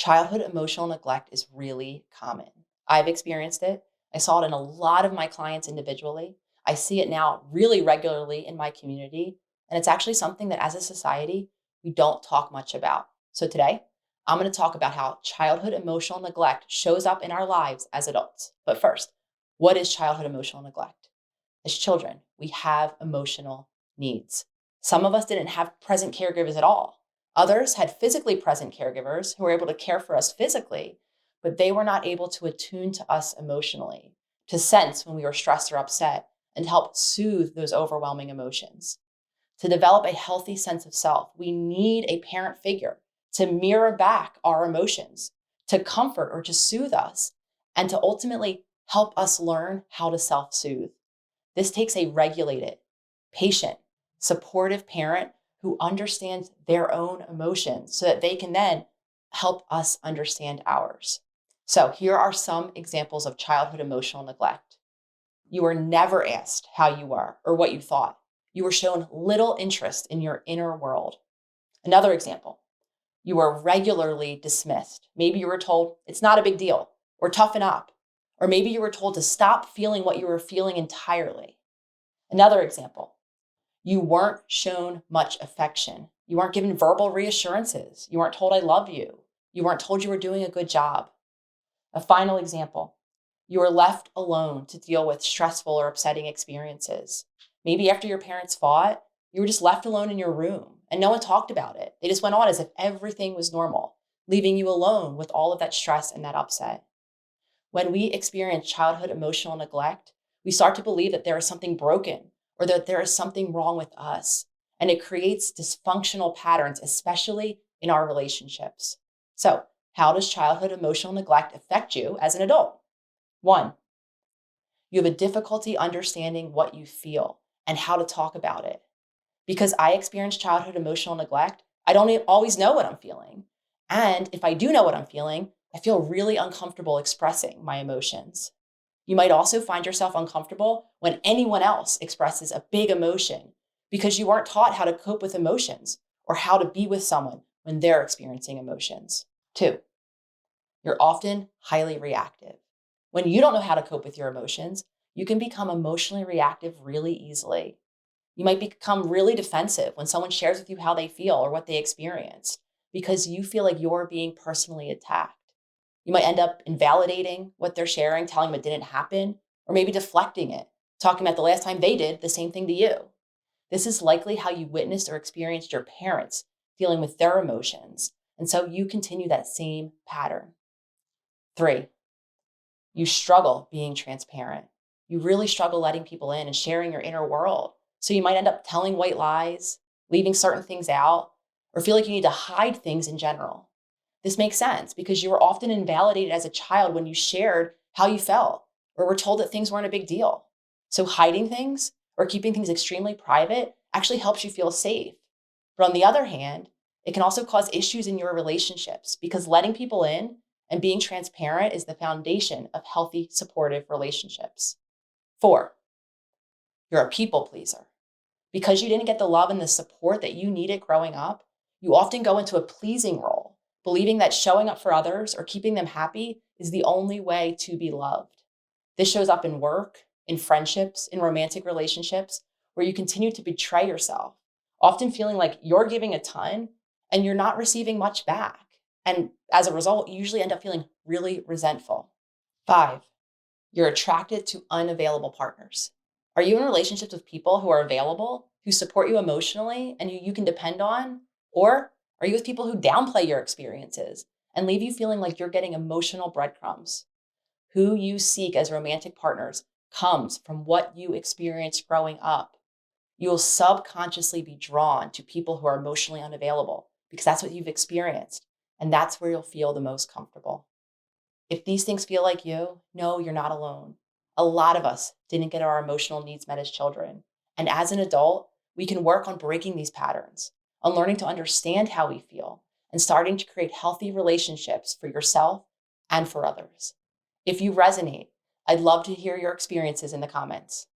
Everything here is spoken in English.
Childhood emotional neglect is really common. I've experienced it. I saw it in a lot of my clients individually. I see it now really regularly in my community. And it's actually something that as a society, we don't talk much about. So today, I'm going to talk about how childhood emotional neglect shows up in our lives as adults. But first, what is childhood emotional neglect? As children, we have emotional needs. Some of us didn't have present caregivers at all. Others had physically present caregivers who were able to care for us physically, but they were not able to attune to us emotionally, to sense when we were stressed or upset, and help soothe those overwhelming emotions. To develop a healthy sense of self, we need a parent figure to mirror back our emotions, to comfort or to soothe us, and to ultimately help us learn how to self-soothe. This takes a regulated, patient, supportive parent who understands their own emotions so that they can then help us understand ours. So here are some examples of childhood emotional neglect. You were never asked how you were or what you thought. You were shown little interest in your inner world. Another example, you were regularly dismissed. Maybe you were told it's not a big deal or toughen up. Or maybe you were told to stop feeling what you were feeling entirely. Another example, you weren't shown much affection. You weren't given verbal reassurances. You weren't told I love you. You weren't told you were doing a good job. A final example, you were left alone to deal with stressful or upsetting experiences. Maybe after your parents fought, you were just left alone in your room and no one talked about it. They just went on as if everything was normal, leaving you alone with all of that stress and that upset. When we experience childhood emotional neglect, we start to believe that there is something broken or that there is something wrong with us. And it creates dysfunctional patterns, especially in our relationships. So, how does childhood emotional neglect affect you as an adult? One, you have a difficulty understanding what you feel and how to talk about it. Because I experienced childhood emotional neglect, I don't always know what I'm feeling. And if I do know what I'm feeling, I feel really uncomfortable expressing my emotions. You might also find yourself uncomfortable when anyone else expresses a big emotion because you weren't taught how to cope with emotions or how to be with someone when they're experiencing emotions. Two, you're often highly reactive. When you don't know how to cope with your emotions, you can become emotionally reactive really easily. You might become really defensive when someone shares with you how they feel or what they experienced because you feel like you're being personally attacked. You might end up invalidating what they're sharing, telling them it didn't happen, or maybe deflecting it, talking about the last time they did the same thing to you. This is likely how you witnessed or experienced your parents dealing with their emotions. And so you continue that same pattern. Three, you struggle being transparent. You really struggle letting people in and sharing your inner world. So you might end up telling white lies, leaving certain things out, or feel like you need to hide things in general. This makes sense because you were often invalidated as a child when you shared how you felt or were told that things weren't a big deal. So hiding things or keeping things extremely private actually helps you feel safe. But on the other hand, it can also cause issues in your relationships because letting people in and being transparent is the foundation of healthy, supportive relationships. Four, you're a people pleaser. Because you didn't get the love and the support that you needed growing up, you often go into a pleasing role, believing that showing up for others or keeping them happy is the only way to be loved. This shows up in work, in friendships, in romantic relationships, where you continue to betray yourself, often feeling like you're giving a ton and you're not receiving much back. And as a result, you usually end up feeling really resentful. Five, you're attracted to unavailable partners. Are you in relationships with people who are available, who support you emotionally, and who you can depend on? Or are you with people who downplay your experiences and leave you feeling like you're getting emotional breadcrumbs? Who you seek as romantic partners comes from what you experienced growing up. You will subconsciously be drawn to people who are emotionally unavailable because that's what you've experienced. And that's where you'll feel the most comfortable. If these things feel like you, know you're not alone. A lot of us didn't get our emotional needs met as children. And as an adult, we can work on breaking these patterns, on learning to understand how we feel, and starting to create healthy relationships for yourself and for others. If you resonate, I'd love to hear your experiences in the comments.